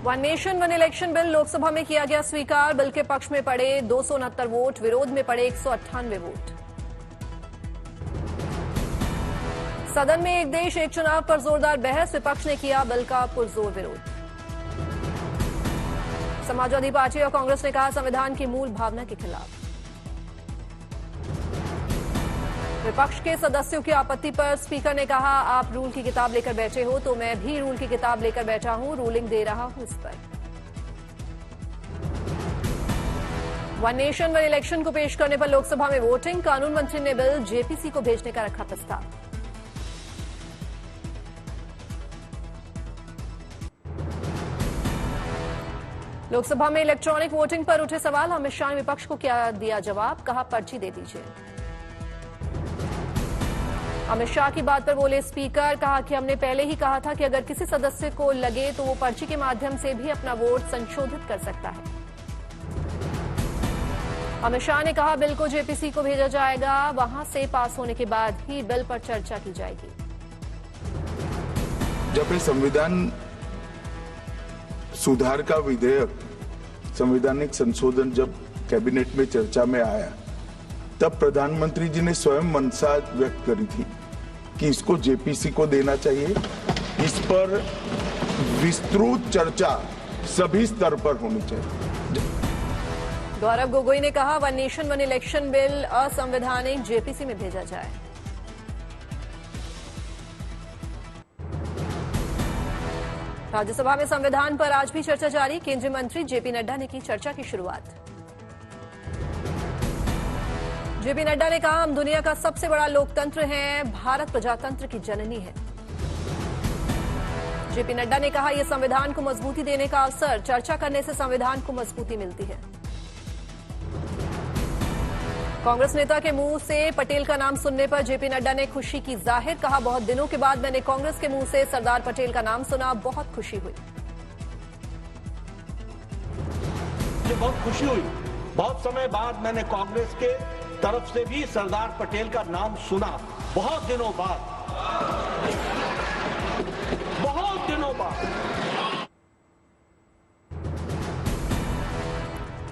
One nation one election bill Lok Sabha में किया गया स्वीकार। बिल के पक्ष में पड़े 269 वोट, विरोध में पड़े 198 वोट। सदन में एक देश एक चुनाव पर जोरदार बहस, विपक्ष ने किया बिल का पुरजोर विरोध। समाजवादी पार्टी और कांग्रेस ने कहा संविधान की मूल भावना के खिलाफ। विपक्ष के सदस्यों की आपत्ति पर स्पीकर ने कहा आप रूल की किताब लेकर बैठे हो तो मैं भी रूल की किताब लेकर बैठा हूं, रूलिंग दे रहा हूं इस पर। वन नेशन वन इलेक्शन को पेश करने पर लोकसभा में वोटिंग, कानून मंत्री ने बिल जेपीसी को भेजने का रखा प्रस्ताव। लोकसभा में इलेक्ट्रॉनिक वोटिंग पर उठे सवाल, अमित शाह ने विपक्ष को क्या दिया जवाब, कहा पर्ची दे दीजिए। अमित शाह की बात पर बोले स्पीकर, कहा कि हमने पहले ही कहा था कि अगर किसी सदस्य को लगे तो वो पर्ची के माध्यम से भी अपना वोट संशोधित कर सकता है। अमित शाह ने कहा बिल को जेपीसी को भेजा जाएगा, वहां से पास होने के बाद ही बिल पर चर्चा की जाएगी। जब ये संविधान सुधार का विधेयक संवैधानिक संशोधन जब कैबिनेट में चर्चा में आया तब प्रधानमंत्री जी ने स्वयं मंशा व्यक्त करी थी कि इसको जेपीसी को देना चाहिए। इस पर विस्तृत चर्चा सभी स्तर पर होनी चाहिए। गौरव गोगोई ने कहा one nation one election bill असंवैधानिक, जेपीसी में भेजा जाए। राज्यसभा में संविधान पर आज भी चर्चा जारी, केंद्रीय मंत्री जेपी नड्डा ने की चर्चा की शुरुआत। जेपी नड्डा ने कहा हम दुनिया का सबसे बड़ा लोकतंत्र हैं, भारत प्रजातंत्र की जननी है। जेपी नड्डा ने कहा यह संविधान को मजबूती देने का अवसर, चर्चा करने से संविधान को मजबूती मिलती है। कांग्रेस नेता के मुंह से पटेल का नाम सुनने पर जेपी नड्डा ने खुशी की जाहिर, कहा बहुत दिनों के बाद मैंने कांग्रेस के मुंह से सरदार पटेल का नाम सुना, बहुत खुशी हुई। मुझे बहुत खुशी हुई, बहुत समय बाद मैंने कांग्रेस के तरफ से भी सरदार पटेल का नाम सुना, बहुत दिनों बाद, बहुत दिनों बाद।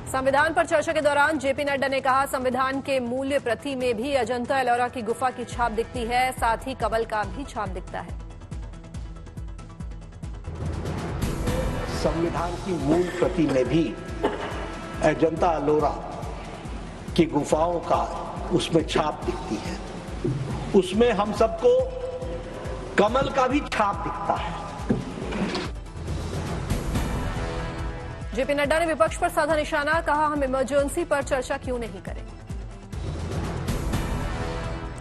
संविधान पर चर्चा के दौरान जेपी नड्डा ने कहा संविधान के मूल्य प्रति में भी अजंता एलोरा की गुफा की छाप दिखती है, साथ ही कमल का भी छाप दिखता है। संविधान की मूल प्रति में भी अजंता एलोरा की गुफाओं का उसमें छाप दिखती है, उसमें हम सबको कमल का भी छाप दिखता है। जेपी नड्डा ने विपक्ष पर साधा निशाना, कहा हम इमरजेंसी पर चर्चा क्यों नहीं करें।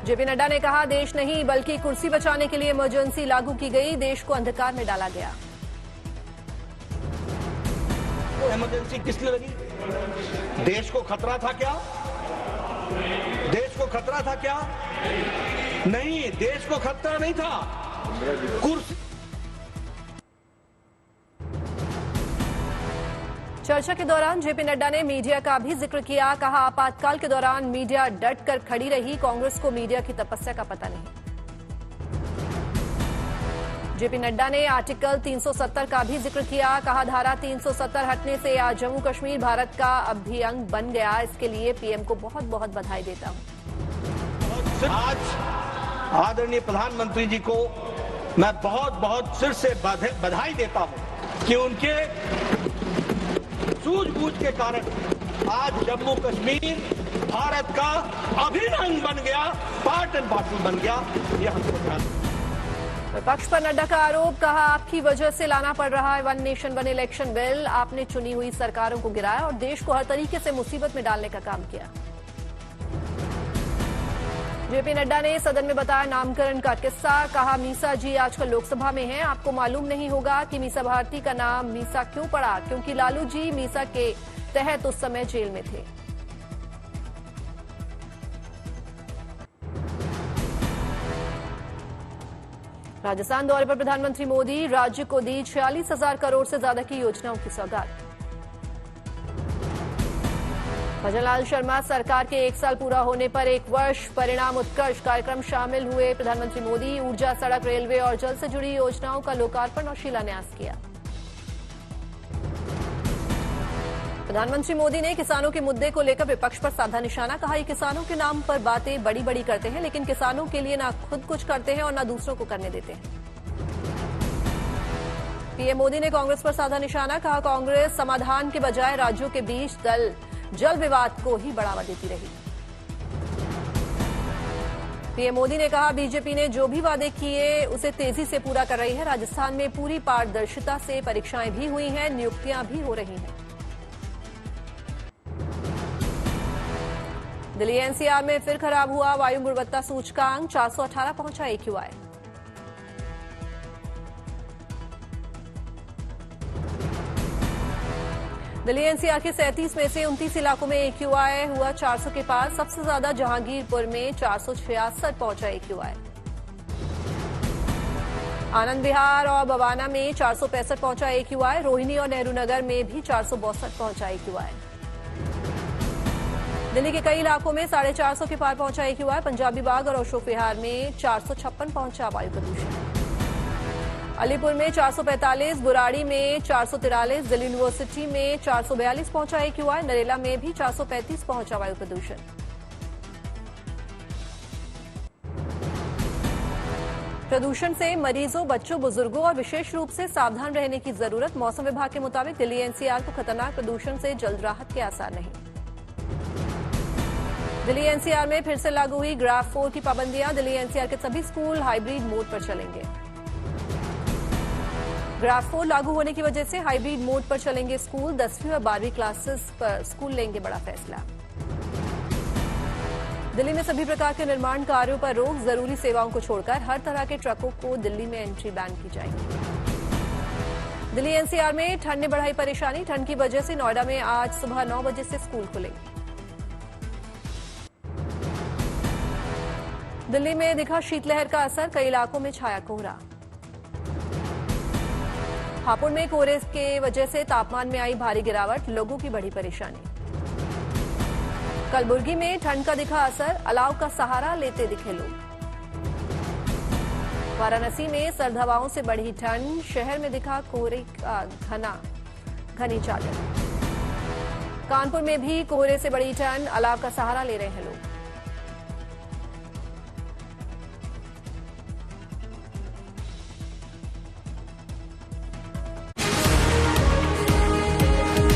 जेपी नड्डा ने कहा देश नहीं बल्कि कुर्सी बचाने के लिए इमरजेंसी लागू की गई, देश को अंधकार में डाला गया। इमरजेंसी किस लिए लगी? देश को खतरा था क्या? देश को खतरा था क्या? नहीं, देश को खतरा नहीं था। कुर्सी। चर्चा के दौरान जेपी नड्डा ने मीडिया का भी जिक्र किया, कहा आपातकाल के दौरान मीडिया डट कर खड़ी रही, कांग्रेस को मीडिया की तपस्या का पता नहीं। जेपी नड्डा ने आर्टिकल 370 का भी जिक्र किया, कहा धारा 370 हटने से आज जम्मू कश्मीर भारत का अभिअंग बन गया, इसके लिए पीएम को बहुत बहुत बधाई देता हूं। आज आदरणीय प्रधानमंत्री जी को मैं बहुत बहुत सिर से बधाई देता हूं कि उनके सूझबूझ के कारण आज जम्मू कश्मीर भारत का अभिन्न अंग बन गया, पार्ट एंड पार्सल बन गया। यह हमको ध्यान। विपक्ष पर नड्डा का आरोप, कहा आपकी वजह से लाना पड़ रहा है one nation one election bill, आपने चुनी हुई सरकारों को गिराया और देश को हर तरीके से मुसीबत में डालने का काम किया। जेपी नड्डा ने सदन में बताया नामकरण का किस्सा, कहा मीसा जी आजकल लोकसभा में हैं, आपको मालूम नहीं होगा कि मीसा भारती का नाम मीसा क्यों पड़ा, क्योंकि लालू जी मीसा के तहत उस समय जेल में थे। राजस्थान दौरे पर प्रधानमंत्री मोदी, राज्य को दी 46,000 करोड़ से ज्यादा की योजनाओं की सौगात। भजनलाल शर्मा, सरकार के 1 साल पूरा होने पर 1 वर्ष परिणाम उत्कर्ष कार्यक्रम शामिल हुए प्रधानमंत्री मोदी, ऊर्जा, सड़क, रेलवे और जल से जुड़ी योजनाओं का लोकार्पण और शिलान्यास किया। प्रधानमंत्री मोदी ने किसानों के मुद्दे को लेकर विपक्ष पर साधा निशाना। कहा, ये किसानों के नाम पर बातें बड़ी बड़ी करते हैं, लेकिन किसानों के लिए ना खुद कुछ करते हैं और ना दूसरों को करने देते हैं। पीएम मोदी ने कांग्रेस पर साधा निशाना। कहा, कांग्रेस समाधान के बजाय राज्यों के बीच जल विवाद को ही बढ़ावा देती रही। पीएम मोदी ने कहा, बीजेपी ने जो भी वादे किए उसे तेजी से पूरा कर रही है। राजस्थान में पूरी पारदर्शिता से परीक्षाएं भी हुई हैं, नियुक्तियां भी हो रही हैं। दिल्ली एनसीआर में फिर खराब हुआ वायु गुणवत्ता सूचकांक, 418 पहुंचा AQI। दिल्ली एनसीआर के 37 में से 29 इलाकों में AQI हुआ 400 के पार। सबसे ज्यादा जहांगीरपुर में 466 पहुंचा AQI। आनंद विहार और बवाना में 465 पहुंचा AQI। रोहिणी और नेहरू नगर में भी 462 पहुंचा AQI। दिल्ली के कई इलाकों में 450 के पार पहुंचा AQI। पंजाबी बाग और अशोक विहार में 456 पहुंचा वायु प्रदूषण। अलीपुर में 445, बुराड़ी में 443, दिल्ली यूनिवर्सिटी में 442 पहुंचा AQI। नरेला में भी 435 पहुंचा वायु प्रदूषण। प्रदूषण से मरीजों, बच्चों, बुजुर्गों और विशेष रूप से सावधान रहने की जरूरत। मौसम विभाग के मुताबिक दिल्ली एनसीआर को खतरनाक प्रदूषण से जल्द राहत के आसार नहीं। दिल्ली एनसीआर में फिर से लागू हुई ग्राफ 4 की पाबंदियां। दिल्ली एनसीआर के सभी स्कूल हाइब्रिड मोड पर चलेंगे। ग्राफ 4 लागू होने की वजह से हाइब्रिड मोड पर चलेंगे स्कूल। 10वीं और 12वीं क्लासेस पर स्कूल लेंगे बड़ा फैसला। दिल्ली में सभी प्रकार के निर्माण कार्यों पर रोक। जरूरी सेवाओं को छोड़कर हर तरह के ट्रकों को दिल्ली में एंट्री बैन की जाएगी। दिल्ली एनसीआर में ठंड ने बढ़ाई परेशानी। ठंड की वजह से नोएडा में आज सुबह 9 बजे से स्कूल खुलेंगे। दिल्ली में दिखा शीतलहर का असर। कई इलाकों में छाया कोहरा। हापुड़ में कोहरे के वजह से तापमान में आई भारी गिरावट। लोगों की बड़ी परेशानी। कलबुर्गी में ठंड का दिखा असर। अलाव का सहारा लेते दिखे लोग। वाराणसी में सर्द हवाओं से बढ़ी ठंड। शहर में दिखा कोहरे का घनी चादर। कानपुर में भी कोहरे से बढ़ी ठंड। अलाव का सहारा ले रहे हैं लोग।